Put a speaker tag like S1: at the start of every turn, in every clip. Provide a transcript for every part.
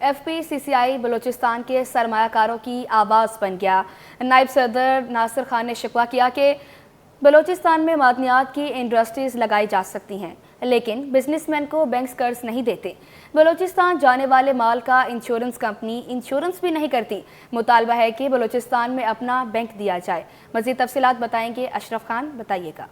S1: FPCCI Balochistan کے سرمایہ کی آواز بن گیا۔ نائب صدر ناصر خان نے شکوہ کیا کہ بلوچستان میں معدنیات کی انڈسٹریز لگائی جا سکتی ہیں، لیکن بزنس مین کو بینکس قرض نہیں دیتے۔ بلوچستان جانے والے مال کا انشورنس کمپنی انشورنس بھی نہیں کرتی۔ مطالبہ ہے کہ بلوچستان میں اپنا بینک دیا جائے۔ مزید تفصیلات بتائیں گے اشرف خان، بتائیے گا۔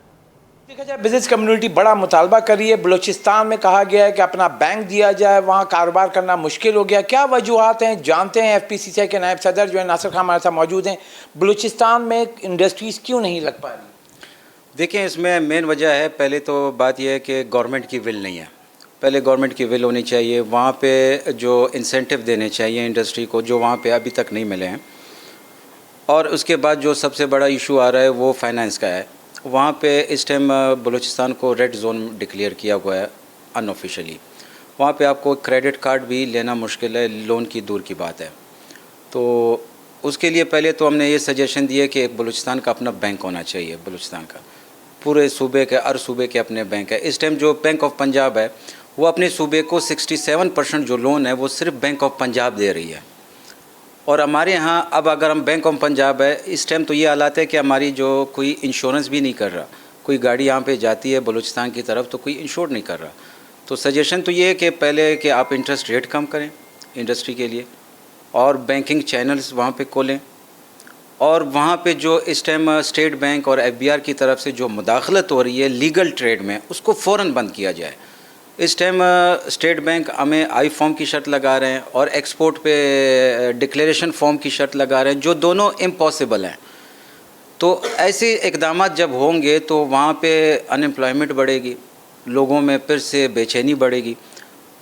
S2: دیکھا جائے بزنس کمیونٹی بڑا مطالبہ کر رہی ہے۔ بلوچستان میں کہا گیا ہے کہ اپنا بینک دیا جائے، وہاں کاروبار کرنا مشکل ہو گیا۔ کیا وجوہات ہیں جانتے ہیں۔ FPCCI کے نائب صدر جو ہے ناصر خان ہمارے ساتھ موجود ہیں۔ بلوچستان میں انڈسٹریز کیوں نہیں لگ پا رہی؟
S3: دیکھیں، اس میں مین وجہ ہے، پہلے تو بات یہ ہے کہ گورنمنٹ کی ول نہیں ہے۔ پہلے گورنمنٹ کی ول ہونی چاہیے، وہاں پہ جو انسینٹیو دینے چاہیے انڈسٹری کو، جو وہاں پہ ابھی تک نہیں ملے ہیں۔ اور اس کے بعد جو سب سے بڑا ایشو آ رہا ہے وہ فائنانس کا ہے۔ وہاں پہ اس ٹائم بلوچستان کو ریڈ زون ڈکلیئر کیا ہوا ہے ان آفیشلی۔ وہاں پہ آپ کو کریڈٹ کارڈ بھی لینا مشکل ہے، لون کی دور کی بات ہے۔ تو اس کے لیے پہلے تو ہم نے یہ سجیشن دی ہے کہ بلوچستان کا اپنا بینک ہونا چاہیے۔ بلوچستان کا پورے صوبے کے، ہر صوبے کے اپنے بینک ہے۔ اس ٹائم جو بینک آف پنجاب ہے وہ اپنے صوبے کو 67% جو لون ہے وہ صرف بینک آف پنجاب دے رہی ہے۔ اور ہمارے یہاں اب اگر ہم بینک آف پنجاب ہے، اس ٹائم تو یہ حالات ہے کہ ہماری جو کوئی انشورنس بھی نہیں کر رہا، کوئی گاڑی یہاں پہ جاتی ہے بلوچستان کی طرف تو کوئی انشور نہیں کر رہا۔ تو سجیشن تو یہ ہے کہ پہلے کہ آپ انٹرسٹ ریٹ کم کریں انڈسٹری کے لیے، اور بینکنگ چینلز وہاں پہ کھولیں، اور وہاں پہ جو اس ٹائم اسٹیٹ بینک اور FBR کی طرف سے جو مداخلت ہو رہی ہے لیگل ٹریڈ میں، اس کو فوراً بند کیا جائے۔ اس ٹائم اسٹیٹ بینک ہمیں آئی فارم کی شرط لگا رہے ہیں اور ایکسپورٹ پہ ڈکلیریشن فارم کی شرط لگا رہے ہیں، جو دونوں امپاسبل ہیں۔ تو ایسے اقدامات جب ہوں گے تو وہاں پہ انمپلائمنٹ بڑھے گی، لوگوں میں پھر سے بے چینی بڑھے گی۔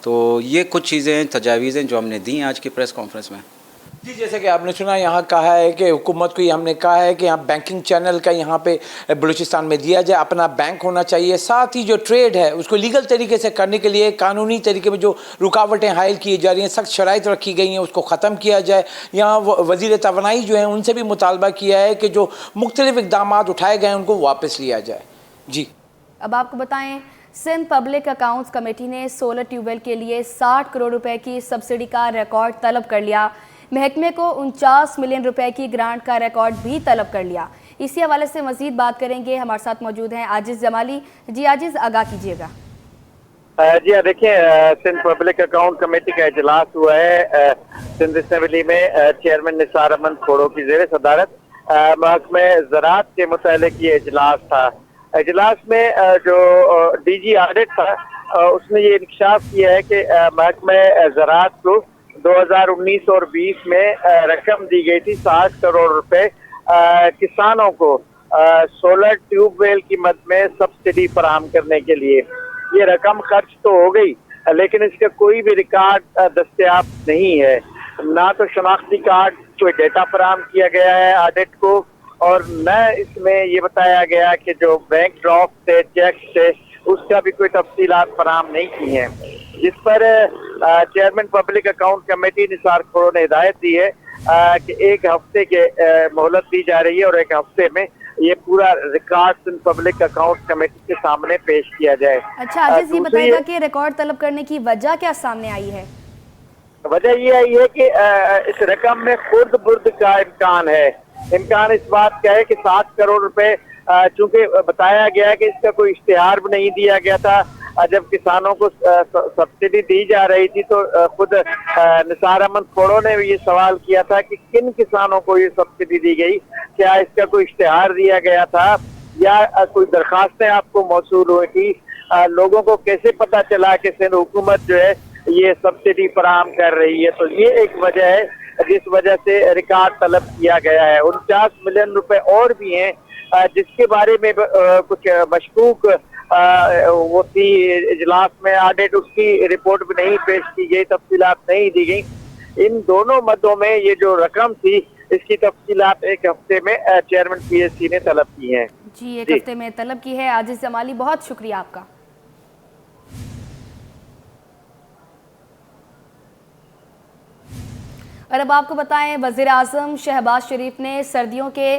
S3: تو یہ کچھ چیزیں ہیں، تجاویز ہیں جو ہم نے دی ہیں آج کی پریس کانفرنس میں۔
S2: جی، جیسے کہ آپ نے سنا، یہاں کہا ہے کہ حکومت کو ہم نے کہا ہے کہ یہاں بینکنگ چینل کا یہاں پہ بلوچستان میں دیا جائے، اپنا بینک ہونا چاہیے۔ ساتھ ہی جو ٹریڈ ہے اس کو لیگل طریقے سے کرنے کے لیے قانونی طریقے میں جو رکاوٹیں حائل کی جا رہی ہیں، سخت شرائط رکھی گئی ہیں، اس کو ختم کیا جائے۔ یہاں وزیر توانائی جو ہیں ان سے بھی مطالبہ کیا ہے کہ جو مختلف اقدامات اٹھائے گئے ہیں ان کو واپس لیا جائے۔ جی،
S1: اب آپ کو بتائیں، سندھ پبلک اکاؤنٹس کمیٹی نے سولر ٹیوب ویل کے لیے 60 کروڑ روپے کی سبسڈی کا ریکارڈ طلب کر لیا۔ محکمے کو 49 ملین روپے کی گرانٹ کا ریکارڈ بھی طلب کر لیا۔ اسی حوالے سے مزید بات کریں گے، ہمارے ساتھ موجود ہیں عاجز جمالی۔ جی عاجز، آگاہ کیجیے گا۔
S4: جی ہاں، دیکھیں، سندھ پبلک اکاؤنٹ کمیٹی کا اجلاس ہوا ہے سندھ اسمبلی میں۔ چیئرمین نثار احمد کھوڑو کی زیر صدارت محکمہ زراعت کے متعلق یہ اجلاس تھا۔ اجلاس میں جو DG آڈٹ تھا اس نے یہ انکشاف کیا ہے کہ محکمہ زراعت کو 2019 اور 20 میں رقم دی گئی تھی 60 کروڑ روپے کسانوں کو سولر ٹیوب ویل کی مد میں سبسڈی فراہم کرنے کے لیے۔ یہ رقم خرچ تو ہو گئی لیکن اس کا کوئی بھی ریکارڈ دستیاب نہیں ہے، نہ تو شناختی کارڈ کوئی ڈیٹا فراہم کیا گیا ہے آڈٹ کو، اور نہ اس میں یہ بتایا گیا کہ جو بینک ڈرافٹ تھے، چیک تھے، اس کا بھی کوئی تفصیلات فراہم نہیں کی ہیں، جس پر چیئرمین پبلک اکاؤنٹ کمیٹی نثار کھوڑو نے ہدایت دی ہے کہ 1 ہفتے کے مہلت دی جا رہی ہے، اور 1 ہفتے میں یہ پورا record Sindh public account committee کے سامنے پیش کیا جائے۔
S1: اچھا عاجز، یہ بتائیے گا کہ ریکارڈ طلب کرنے کی وجہ کیا سامنے آئی ہے؟
S4: وجہ یہ آئی ہے کہ اس رقم میں خرد برد کا امکان ہے۔ امکان اس بات کا ہے کہ 60 کروڑ روپے چونکہ بتایا گیا ہے کہ اس کا کوئی اشتہار بھی نہیں دیا گیا تھا۔ جب کسانوں کو سبسڈی دی جا رہی تھی تو خود نثار احمد کھوڑو نے یہ سوال کیا تھا کہ کن کسانوں کو یہ سبسڈی دی گئی، کیا اس کا کوئی اشتہار دیا گیا تھا یا کوئی درخواستیں آپ کو موصول ہوئی تھی، لوگوں کو کیسے پتا چلا کہ سندھ حکومت جو ہے یہ سبسڈی فراہم کر رہی ہے۔ تو یہ ایک وجہ ہے جس وجہ سے ریکارڈ طلب کیا گیا ہے۔ 49 ملین روپے اور بھی ہیں جس کے بارے میں کچھ مشکوک وہ تھی اجلاس میں آڈٹ، اس کی رپورٹ بھی نہیں پیش کی گئی، تفصیلات نہیں دی گئی۔ ان دونوں مدوں میں یہ جو رقم تھی اس کی تفصیلات 1 ہفتے میں چیئرمین PSC نے طلب کی ہیں۔
S1: جی، 1 ہفتے میں طلب کی ہے۔ عاجز جمالی، بہت شکریہ آپ کا۔ اور اب آپ کو بتائیں، وزیر اعظم شہباز شریف نے سردیوں کے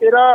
S5: 13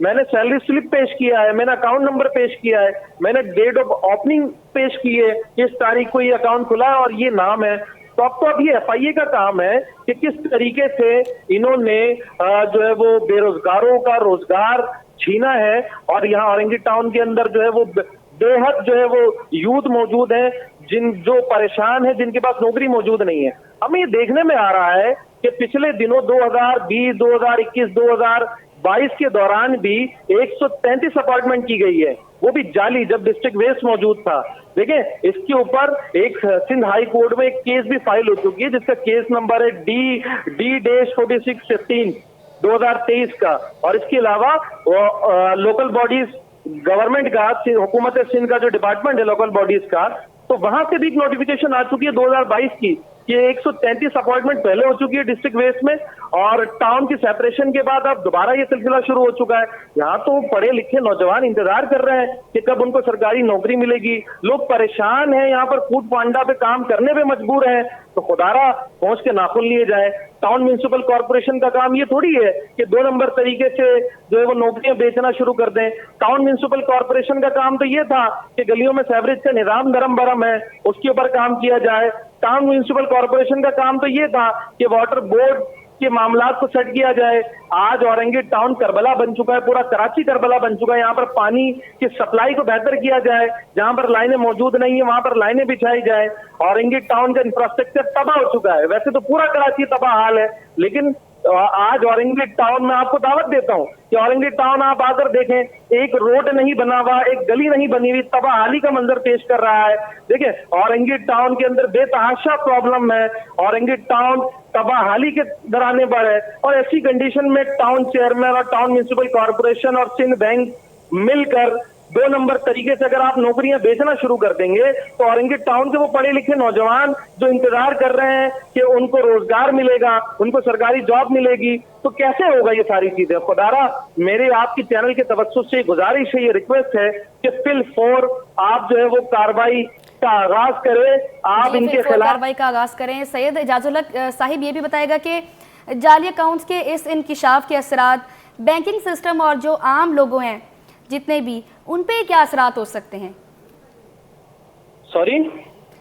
S6: میں نے سیلری سلپ پیش کیا ہے, میں نے اکاؤنٹ نمبر پیش کیا ہے, میں نے ڈیٹ آف اوپننگ پیش کی ہے, کس تاریخ کو یہ اکاؤنٹ کھلا ہے اور یہ نام ہے. تو اب یہ ایف آئی اے کا کام ہے کہ کس طریقے سے انہوں نے جو ہے وہ بے روزگاروں کا روزگار چھینا ہے, اور یہاں اورنگی ٹاؤن کے اندر جو ہے وہ بے حد جو ہے وہ یوتھ موجود ہیں جو پریشان ہیں, جن کے پاس نوکری موجود نہیں ہے. ہمیں یہ دیکھنے میں آ رہا ہے کہ پچھلے دنوں 2020, 2021, 2022 کے دوران بھی 133 اپارٹمنٹ کی گئی ہے, وہ بھی جعلی, جب ڈسٹرکٹ ویسٹ موجود تھا. دیکھیں اس کے اوپر ایک سندھ ہائی کورٹ میں ایک کیس بھی فائل ہو چکی ہے, جس کا کیس نمبر ہے D-4615 2023 کا. اور اس کے علاوہ لوکل باڈیز گورنمنٹ کا, حکومت سندھ کا جو ڈپارٹمنٹ ہے لوکل باڈیز کا, تو وہاں سے بھی ایک نوٹیفیکیشن آ چکی ہے 2022 کی کہ 133 اپارٹمنٹ پہلے ہو چکی ہے ڈسٹرکٹ ویسٹ میں, اور ٹاؤن کی سیپریشن کے بعد اب دوبارہ یہ سلسلہ شروع ہو چکا ہے. یہاں تو پڑھے لکھے نوجوان انتظار کر رہے ہیں کہ کب ان کو سرکاری نوکری ملے گی. لوگ پریشان ہیں, یہاں پر فوڈ پانڈا پہ کام کرنے پہ مجبور ہیں. تو خدارا پہنچ کے ناخن لیے جائے. ٹاؤن میونسپل کارپوریشن کا کام یہ تھوڑی ہے کہ 2 نمبر طریقے سے جو ہے وہ نوکریاں بیچنا شروع کر دیں. ٹاؤن میونسپل کارپوریشن کا کام تو یہ تھا کہ گلیوں میں سیوریج کا نظام نرم برم ہے, اس کے اوپر کام کیا جائے. ٹاؤن میونسپل کارپوریشن کا کام تو یہ تھا کہ واٹر بورڈ کے معاملات کو سیٹ کیا جائے. آج اورنگی ٹاؤن کربلا بن چکا ہے, پورا کراچی کربلا بن چکا ہے. یہاں پر پانی کی سپلائی کو بہتر کیا جائے, جہاں پر لائنیں موجود نہیں ہیں وہاں پر لائنیں بچھائی جائے. اورنگی ٹاؤن کا انفراسٹرکچر تباہ ہو چکا ہے, ویسے تو پورا کراچی تباہ حال ہے, لیکن آج اورنگی ٹاؤن میں آپ کو دعوت دیتا ہوں کہ اورنگی ٹاؤن آپ آ کر دیکھیں, ایک روڈ نہیں بنا ہوا, ایک گلی نہیں بنی ہوئی, تباہ حالی کا منظر پیش کر رہا ہے. دیکھیں اورنگی ٹاؤن کے اندر بے تحاشا پرابلم ہے, اورنگی ٹاؤن تباہ حالی کے درانے پر ہے. اور ایسی کنڈیشن میں ٹاؤن چیئرمین اور ٹاؤن میونسپل کارپوریشن اور سندھ بینک مل کر 2 نمبر طریقے سے اگر آپ نوکریاں بیچنا شروع کر دیں گے تو اورنگی ٹاؤن کے وہ پڑھے لکھے نوجوان جو انتظار کر رہے ہیں کہ ان کو روزگار ملے گا, ان کو سرکاری جاب ملے گی, تو کیسے ہوگا یہ ساری چیزیں. خدارا میرے آپ کی چینل کے توسط سے گزارش ہے, یہ ریکویسٹ ہے کہ فی الفور آپ جو ہے وہ کارروائی کا آغاز کریں, آپ ان کے خلاف
S1: کارروائی کا آغاز کریں. سید اعجاز الحق صاحب یہ بھی بتائے گا کہ جعلی اکاؤنٹس کے اس انکشاف کے اثرات بینکنگ سسٹم اور جو عام لوگوں ہیں جتنے بھی, ان پہ کیا اثرات ہو سکتے ہیں؟
S6: سوری,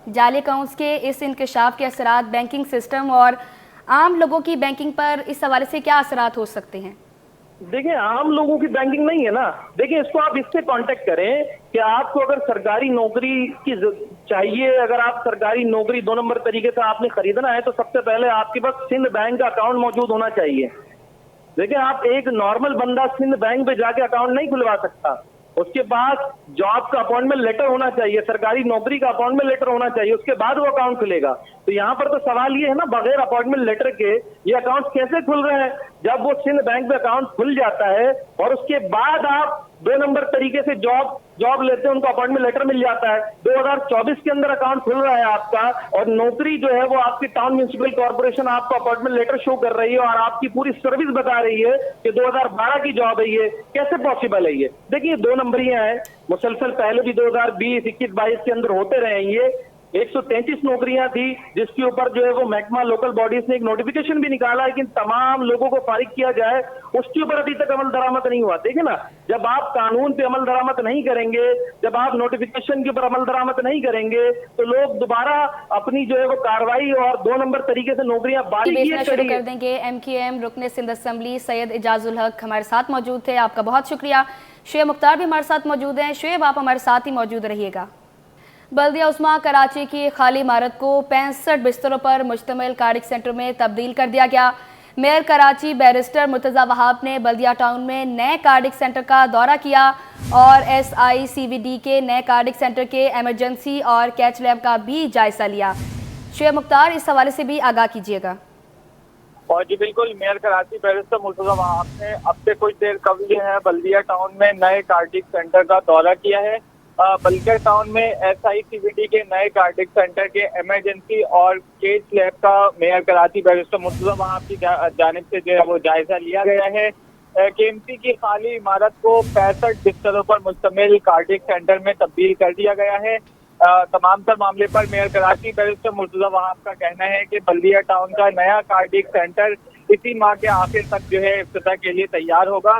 S1: جعلی اکاؤنٹس کے اس انکشاف کے اثرات بینکنگ سسٹم اور عام لوگوں کی بینکنگ پر اس حوالے سے کیا اثرات ہو سکتے ہیں؟
S6: دیکھیں عام لوگوں کی بینکنگ نہیں ہے نا. دیکھیں اس کو آپ اس سے کانٹیکٹ کریں کہ آپ کو اگر سرکاری نوکری کی چاہیے, اگر آپ سرکاری نوکری 2 نمبر طریقے سے آپ نے خریدنا ہے تو سب سے پہلے آپ کے پاس سندھ بینک کا اکاؤنٹ موجود ہونا چاہیے. دیکھیں آپ ایک نارمل بندہ سندھ بینک پہ جا کے اکاؤنٹ نہیں کھلوا سکتا, اس کے پاس جاب کا اپائنٹمنٹ لیٹر ہونا چاہیے, سرکاری نوکری کا اپائنٹمنٹ لیٹر ہونا چاہیے, اس کے بعد وہ اکاؤنٹ کھلے گا. تو یہاں پر تو سوال یہ ہے نا, بغیر اپائنٹمنٹ لیٹر کے یہ اکاؤنٹ کیسے کھل رہے ہیں؟ جب وہ سندھ بینک پہ اکاؤنٹ کھل جاتا ہے اور اس کے بعد آپ 2 نمبر طریقے سے جاب لیتے ہیں, ان کو اپائنٹمنٹ لیٹر مل جاتا ہے. 2024 کے اندر اکاؤنٹ کھل رہا ہے آپ کا, اور نوکری جو ہے وہ آپ کی ٹاؤن میونسپل کارپوریشن آپ کو اپائنٹمنٹ لیٹر شو کر رہی ہے اور آپ کی پوری سروس بتا رہی ہے کہ 2012 کی جاب ہے. یہ کیسے پاسبل ہے؟ یہ دیکھیے 2 نمبریاں ہیں, مسلسل پہلے بھی 2020, 21, 22 کے اندر ہوتے رہے ہیں. یہ 133 نوکریاں تھی جس کے اوپر جو ہے وہ محکمہ لوکل باڈیز نے ایک نوٹیفیکیشن بھی نکالا ہے کہ تمام لوگوں کو فارغ کیا جائے, اس کے اوپر ابھی تک عمل درآمد نہیں ہوا. دیکھیں نا, جب آپ قانون پہ عمل درآمد نہیں کریں گے, جب آپ نوٹیفیکیشن کے اوپر عمل درآمد نہیں کریں گے, تو لوگ دوبارہ اپنی جو ہے وہ کارروائی اور 2 نمبر طریقے سے نوکریاں
S1: بیچنا شروع کر دیں گے. ایم کیو ایم رکن سندھ اسمبلی سید اعجاز الحق ہمارے ساتھ موجود تھے, آپ کا بہت شکریہ. شعیب مختار بھی ہمارے ساتھ موجود ہیں. شعیب آپ ہمارے ساتھ ہی موجود رہیے گا. بلدیہ عثمہ کراچی کی خالی عمارت کو 65 بستروں پر مشتمل کارڈک سینٹر میں تبدیل کر دیا گیا. میئر کراچی بیرسٹر مرتضی وہاب نے بلدیہ ٹاؤن میں نئے کارڈک سینٹر کا دورہ کیا اور SICVD کے نئے کارڈک سینٹر کے ایمرجنسی اور کیچ لیب کا بھی جائزہ لیا. شعیب مختار اس حوالے سے بھی آگاہ کیجیے گا.
S7: اور جی بالکل, میئر کراچی بیرسٹر مرتضی وہاب نے اب سے کچھ دیر قبل جو ہے بلدیہ ٹاؤن میں نئے کارڈک سینٹر کا دورہ کیا ہے. بلدیہ ٹاؤن میں SICVD کے نئے کارڈک سینٹر کے ایمرجنسی اور کیس لیب کا میئر کراچی بیرسٹر مرتضی وہاب کی جانب سے جو ہے وہ جائزہ لیا گیا ہے. KMC کی خالی عمارت کو 65 بستروں پر مشتمل کارڈک سینٹر میں تبدیل کر دیا گیا ہے. تمام تر معاملے پر میئر کراچی بیرسٹر مرتضی وہاب کا کہنا ہے کہ بلدیہ ٹاؤن کا نیا کارڈک سینٹر اسی ماہ کے آخر تک جو ہے افتتاح کے لیے تیار ہوگا.